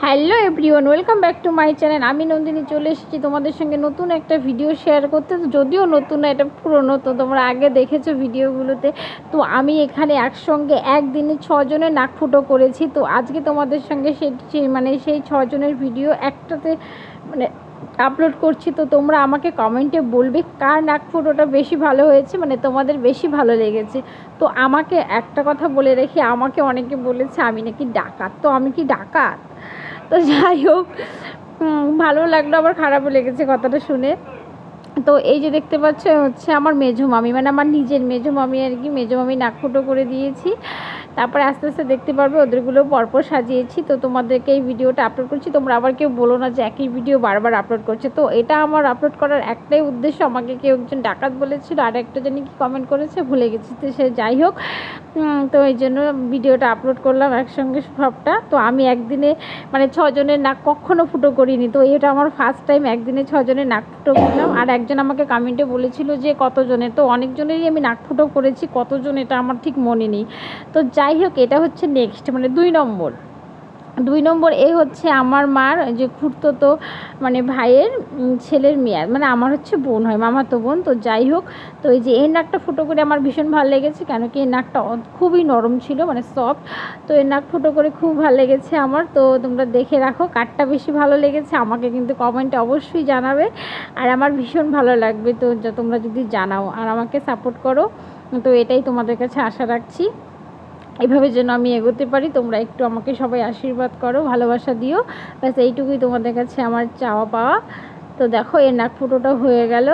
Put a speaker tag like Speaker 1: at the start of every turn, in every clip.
Speaker 1: Hello everyone, welcome back to my channel. আমি নন্দিনী চলে এসেছি তোমাদের সঙ্গে নতুন একটা ভিডিও শেয়ার করতে। যদিও নতুন না, এটা পুরনো, তো তোমরা আগে দেখেছো ভিডিওগুলোতে। তো আমি এখানে একসঙ্গে একদিনে 6 জনের নাক ফুটো করেছি। তো আজকে তোমাদের সঙ্গে সেই 6 জনের ভিডিও একটাতে আপলোড করছি। তো তোমরা আমাকে কমেন্টে বলবে কার নাক ফুটোটা বেশি ভালো হয়েছে, তোমাদের বেশি ভালো লেগেছে। তো আমাকে একটা কথা বলে রেখে, আমাকে অনেকে বলেছে আমি নাকি ডাকাত। তো আমি কি ডাকাত? তো যাই হোক, ভালো লাগলো, আবার খারাপও লেগেছে কথাটা শুনে। তো এই যে দেখতে পাচ্ছ হচ্ছে আমার মেজো মামি, আমার নিজের মেজো মামি আর কি। মেজো মামি নাক ফুটো করে দিয়েছি। তারপরে আস্তে আস্তে দেখতে পারবে ওদেরগুলো পরপর সাজিয়েছি। তো তোমাদেরকে এই ভিডিওটা আপলোড করছি। তোমরা আবার কেউ বলো না যে একই ভিডিও বারবার আপলোড করছে। তো এটা আমার আপলোড করার একটাই উদ্দেশ্য, আমাকে কেউ একজন ডাকাত বলেছিল, আর একটা জানি কি কমেন্ট করেছে ভুলে গেছি। তো সে যাই হোক, তো এই জন্য ভিডিওটা আপলোড করলাম একসঙ্গে সবটা। তো আমি একদিনে 6 জনের নাক কখনো ফুটো করিনি। তো এটা আমার ফার্স্ট টাইম একদিনে 6 জনের নাক ফুটো করলাম। আর একজন আমাকে কমেন্টে বলেছিল যে কতজনের, তো অনেকজনেরই আমি নাক ফুটো করেছি, কতজন এটা আমার ঠিক মনে নেই। তো যাই হোক, এটা হচ্ছে নেক্সট 2 নম্বর এ হচ্ছে আমার মার যে খুড়তো ভাইয়ের ছেলের মেয়ে, আমার হচ্ছে বোন হয়, মামাতো বোন। তো যাই হোক, তো এই যে এই নাকটা ফুটো করে আমার ভীষণ ভালো লেগেছে, কেন কি এই নাকটা খুবই নরম ছিল, সফট। তো এই নাক ফুটো করে খুব ভালো লেগেছে আমার। তো তোমরা দেখে রাখো কারটা বেশি ভালো লেগেছে, আমাকে কিন্তু কমেন্টে অবশ্যই জানাবে। আর আমার ভীষণ ভালো লাগবে তো তোমরা যদি জানাও আর আমাকে সাপোর্ট করো। তো এটাই তোমাদের কাছে আশা রাখছি, এভাবে যেন আমি এগোতে পারি। তোমরা একটু আমাকে সবাই আশীর্বাদ করো, ভালোবাসা দিও, ব্যাস এইটুকুই তোমাদের কাছে আমার চাওয়া পাওয়া। তো দেখো এর নাক ফুটোটা হয়ে গেল।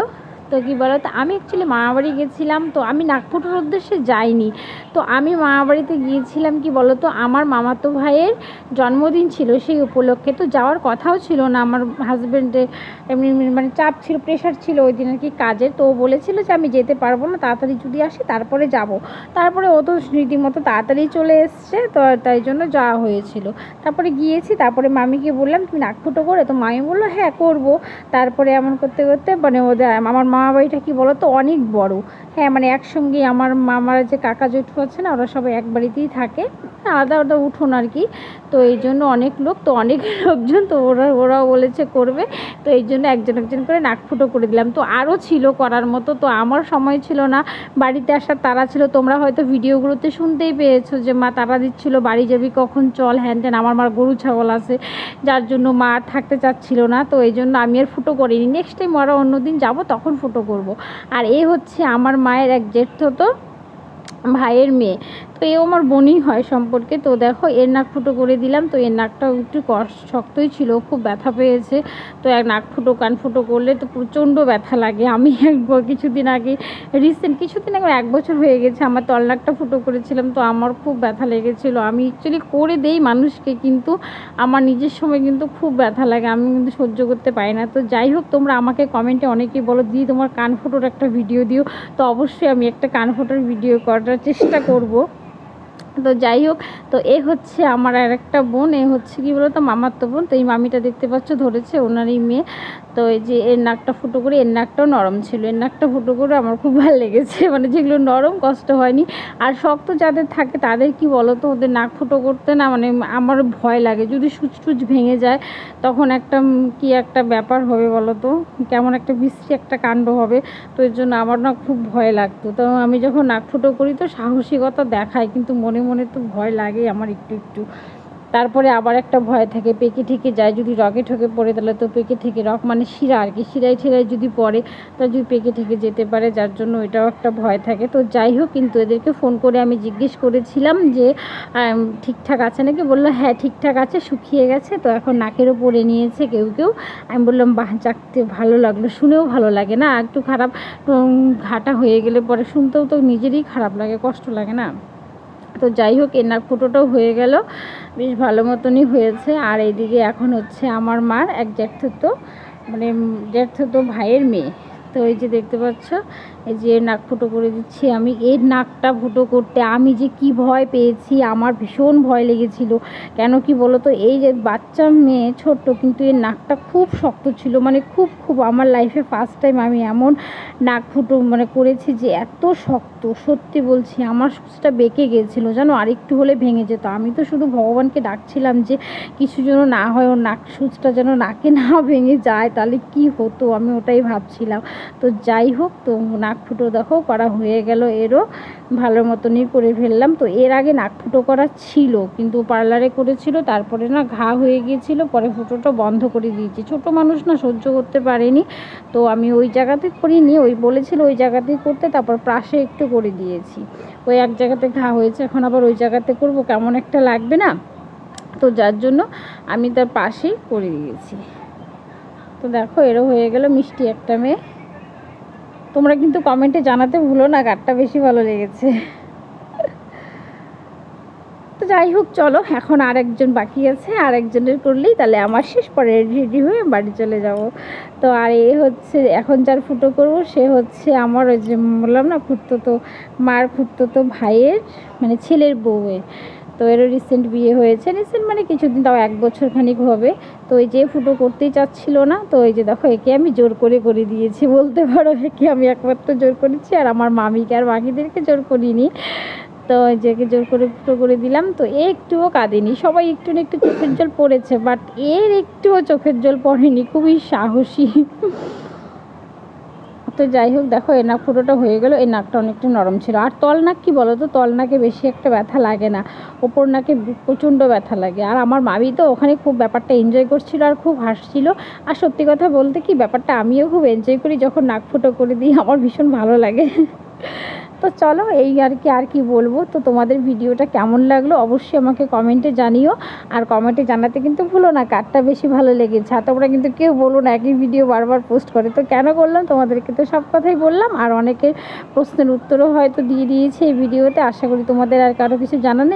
Speaker 1: তো কী বলো তো, আমি অ্যাকচুয়ালি মামাবাড়ি গেছিলাম, তো আমি নাক ফুটোর উদ্দেশ্যে যাইনি। তো আমি মামাবাড়িতে গিয়েছিলাম কি বলো তো, আমার মামাতো ভাইয়ের জন্মদিন ছিল সেই উপলক্ষে। তো যাওয়ার কথাও ছিল না, আমার হাজব্যান্ডের এমনি চাপ ছিল, প্রেশার ছিল ওই দিন আর কি কাজের। তো ও বলেছিল যে আমি যেতে পারবো না, তাড়াতাড়ি যদি আসি তারপরে যাব। তারপরে ও তো রীতিমতো তাড়াতাড়ি চলে এসছে, তো তাই জন্য যাওয়া হয়েছিল। তারপরে গিয়েছি, তারপরে মামিকে বললাম তুমি নাক ফুটো করে, তো মামি বললো হ্যাঁ করবো। তারপরে এমন করতে করতে ওদের আমার মামা বাড়িটা কী বলো তো অনেক বড়। হ্যাঁ, একসঙ্গে আমার মামার যে কাকা জেঠু আছে না, ওরা সবাই এক বাড়িতেই থাকে, আলাদা আলাদা উঠোন আর কি। তো এই জন্য অনেক লোক, তো অনেক লোকজন, তো ওরাও বলেছে করবে। তো এই জন্য একজন একজন করে নাক ফুটো করে দিলাম। তো আরও ছিল করার মতো, তো আমার সময় ছিল না, বাড়িতে আসার তাড়া ছিল। তোমরা হয়তো ভিডিওগুলোতে শুনতেই পেয়েছো যে মা তাড়া দিচ্ছিলো, বাড়ি যাবি কখন, চল হ্যান ত্যান। আমার মার গরু ছাগল আছে, যার জন্য মা আর থাকতে চাচ্ছিল না। তো এই জন্য আমি আর ফুটো করিনি। নেক্সট টাইম ওরা অন্য দিন যাবো তখন ফুটো করব। আর এ হচ্ছে আমার মায়ের এক জেঠতো ভাইয়ের মেয়ে, তো এও আমার বোনই হয় সম্পর্কে। তো দেখো এর নাক ফুটো করে দিলাম। তো এর নাকটাও একটু শক্তই ছিল, খুব ব্যথা পেয়েছে। তো এক নাক ফুটো কান ফুটো করলে তো প্রচণ্ড ব্যথা লাগে। আমি কিছুদিন আগে 1 বছর হয়ে গেছে, আমার তল নাকটা ফুটো করেছিলাম। তো আমার খুব ব্যথা লেগেছিলো। আমি অ্যাকচুয়ালি করে দেই মানুষকে, কিন্তু আমার নিজের সময় কিন্তু খুব ব্যথা লাগে, আমি কিন্তু সহ্য করতে পারি না। তো যাই হোক, তোমরা আমাকে কমেন্টে অনেকেই বলো দিদি তোমার কান ফুটোর একটা ভিডিও দিও। তো অবশ্যই আমি একটা কান ফুটোর ভিডিও করার চেষ্টা করব। তো যাই হোক, তো এ হচ্ছে আমার আর একটা বোন, এ হচ্ছে কি বলো তো মামাতো বোন। তো এই মামিটা দেখতে পাচ্ছ ধরেছে, ওনারই মেয়ে। তো এই যে এর নাকটা ফুটো করে, এর নাকটাও নরম ছিল, এর নাকটা ফুটো করে আমার খুব ভালো লেগেছে। যেগুলো নরম কষ্ট হয়নি। আর শক্ত যাদের থাকে তাদের কি বলো তো, ওদের নাক ফুটো করতে না আমার ভয় লাগে, যদি সুচ ভেঙে যায় তখন কি একটা ব্যাপার হবে বলো তো, কেমন একটা বিশ্রী একটা কাণ্ড হবে। তো এর জন্য আমার না খুব ভয় লাগতো। তো আমি যখন নাক ফুটো করি তো সাহসিকতা দেখায়, কিন্তু মনে মনে তো ভয় লাগে আমার একটু একটু। তারপরে আবার একটা ভয় থাকে, পেকে ঠেকে যায়, যদি রগে ঠকে পড়ে তাহলে তো পেকে ঠেকে, রগ শিরা আর কি, শিরায় যদি পড়ে তা যদি পেকে ঠেকে যেতে পারে, যার জন্য এটাও একটা ভয় থাকে। তো যাই হোক, কিন্তু এদেরকে ফোন করে আমি জিজ্ঞেস করেছিলাম যে ঠিকঠাক আছে নাকি। বললো হ্যাঁ ঠিকঠাক আছে, শুকিয়ে গেছে। তো এখন নাকেরও পরে নিয়েছে কেউ কেউ। আমি বললাম বাহ, যাকতে ভালো লাগলো, শুনেও ভালো লাগে না একটু খারাপ ঘাটা হয়ে গেলে পরে শুনতেও তো নিজেরই খারাপ লাগে, কষ্ট লাগে না। তো যাই হোক, এর নাক ফুটোটাও হয়ে গেল, বেশ ভালো মতনই হয়েছে। আর এইদিকে এখন হচ্ছে আমার মার এক জ্যাঠতো ভাইয়ের মেয়ে। তো এই যে দেখতে পাচ্ছ, এই যে নাক ফুটো করে দিচ্ছি আমি। এর নাকটা ফুটো করতে আমি যে কি ভয় পেয়েছি, আমার ভীষণ ভয় লেগেছিল। কেন কি বলো তো, এই যে বাচ্চা মেয়ে ছোট্ট, কিন্তু এর নাকটা খুব শক্ত ছিল, মানে খুব খুব আমার লাইফে ফার্স্ট টাইম আমি এমন নাক ফুটো মানে করেছি যে এত শক্ত। সত্যি বলছি, আমার সুচটা বেঁকে গিয়েছিলো জানো, আরেকটু হলে ভেঙে যেত। আমি তো শুধু ভগবানকে ডাকছিলাম যে কিছু যেন না হয়, ওর নাক সুচটা যেন নাকে না ভেঙে যায়, তাহলে কি হতো আমি ওটাই ভাবছিলাম। তো যাই হোক, তো নাক ফুটো দেখো করা হয়ে গেল, এরও ভালো মতনই করে ফেললাম। তো এর আগে নাক ফুটো করা ছিল, কিন্তু পার্লারে করেছিল, তারপরে না ঘা হয়ে গিয়েছিল, পরে ফুটোটা বন্ধ করে দিয়েছি। ছোট মানুষ না, সহ্য করতে পারেনি, তো আমি ওই জায়গাতে করিনি, ওই বলেছিল ওই জায়গাতেই করতে, তারপর পাশে একটু করে দিয়েছি। ওই এক জায়গাতে ঘা হয়েছে, এখন আবার ওই জায়গাতে করব, কেমন একটা লাগবে না, তো যার জন্য আমি তার পাশেই করে দিয়েছি। তো দেখো এরও হয়ে গেল, মিষ্টি একটা মেয়ে। তোমরা কিন্তু কমেন্টে জানাতে ভুলো না কারটা বেশি ভালো লেগেছে। তো যাই হোক, চলো এখন আর একজন বাকি আছে, আর একজনের করলেই তাহলে আমার শেষ, পরে রেডি হয়ে বাড়ি চলে যাব। তো আর এ হচ্ছে এখন যার ফুটো করব সে হচ্ছে আমার ওই যে বললাম না, মার খুঁড়তো ভাইয়ের মানে ছেলের বউয়ের। তো এরও রিসেন্ট বিয়ে হয়েছে, রিসেন্ট মানে কিছুদিন, তাও 1 বছর খানিক হবে। তো এই যে ফুটো করতেই চাচ্ছিল না, তো এই যে দেখো একে আমি জোর করে দিয়েছি বলতে পারো, একে আমি একমাত্র জোর করেছি, আর আমার মামিকে আর বাকিদেরকে জোর করিনি। তো একে জোর করে ফুটো করে দিলাম। তো একটুও কাঁদেনি, সবাই একটু না একটু চোখের জল পড়েছে, বাট এর একটুও চোখের জল পড়েনি, খুবই সাহসী। তো যাই হোক, দেখো এই নাক ফুটোটা হয়ে গেল। এই নাকটা অনেকটা নরম ছিল। আর তল নাক কী বলো তো, তল নাকে বেশি একটা ব্যথা লাগে না, ওপর নাকে প্রচণ্ড ব্যথা লাগে। আর আমার মামি তো ওখানে খুব ব্যাপারটা এনজয় করছিল আর খুব হাসছিল। আর সত্যি কথা বলতে কি, ব্যাপারটা আমিও খুব এনজয় করি, যখন নাক ফুটো করে দিই আমার ভীষণ ভালো লাগে। তো চলো এই আর কি বলবো। তো তোমাদের ভিডিওটা কেমন লাগলো অবশ্যই আমাকে কমেন্টে জানিও, আর কমেন্টে জানাতে কিন্তু ভুলো না কারটা বেশি ভালো লেগেছে। আর তোমরা কিন্তু কেউ বলো না একই ভিডিও বারবার পোস্ট করে, তো কেন করলাম তোমাদেরকে তো সব কথাই বললাম, আর অনেকের প্রশ্নের উত্তরও হয়তো দিয়ে দিয়েছি এই ভিডিওতে। আশা করি তোমাদের আর কারো কিছু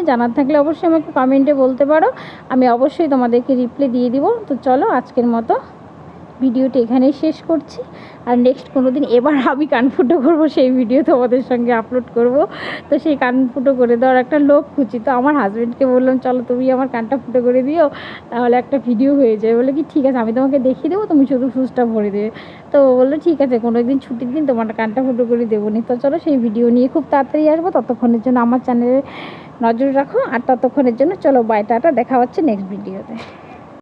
Speaker 1: জানার থাকলে অবশ্যই আমাকে কমেন্টে বলতে পারো, আমি অবশ্যই তোমাদেরকে রিপ্লাই দিয়ে দিব। তো চলো আজকের মতো ভিডিওটি এখানেই শেষ করছি, আর নেক্সট কোনো দিন এবার আমি কান ফুটো করবো, সেই ভিডিও তোমাদের সঙ্গে আপলোড করব। তো সেই কান ফুটো করে দেওয়ার একটা লোক খুঁজি। তো আমার হাজব্যান্ডকে বললাম চলো তুমি আমার কানটা ফুটো করে দিও, তাহলে একটা ভিডিও হয়ে যায়। বলে কি ঠিক আছে, আমি তোমাকে দেখিয়ে দেবো, তুমি শুধু সুচটা ভরে দেবে। তো বললো ঠিক আছে, কোনো দিন ছুটির দিন তোমার কানটা ফুটো করে দেবো নি। তো চলো সেই ভিডিও নিয়ে খুব তাড়াতাড়ি আসবো, ততক্ষণের জন্য আমার চ্যানেলে নজর রাখো, আর ততক্ষণের জন্য চলো বাই, টাটা, দেখা হচ্ছে নেক্সট ভিডিওতে।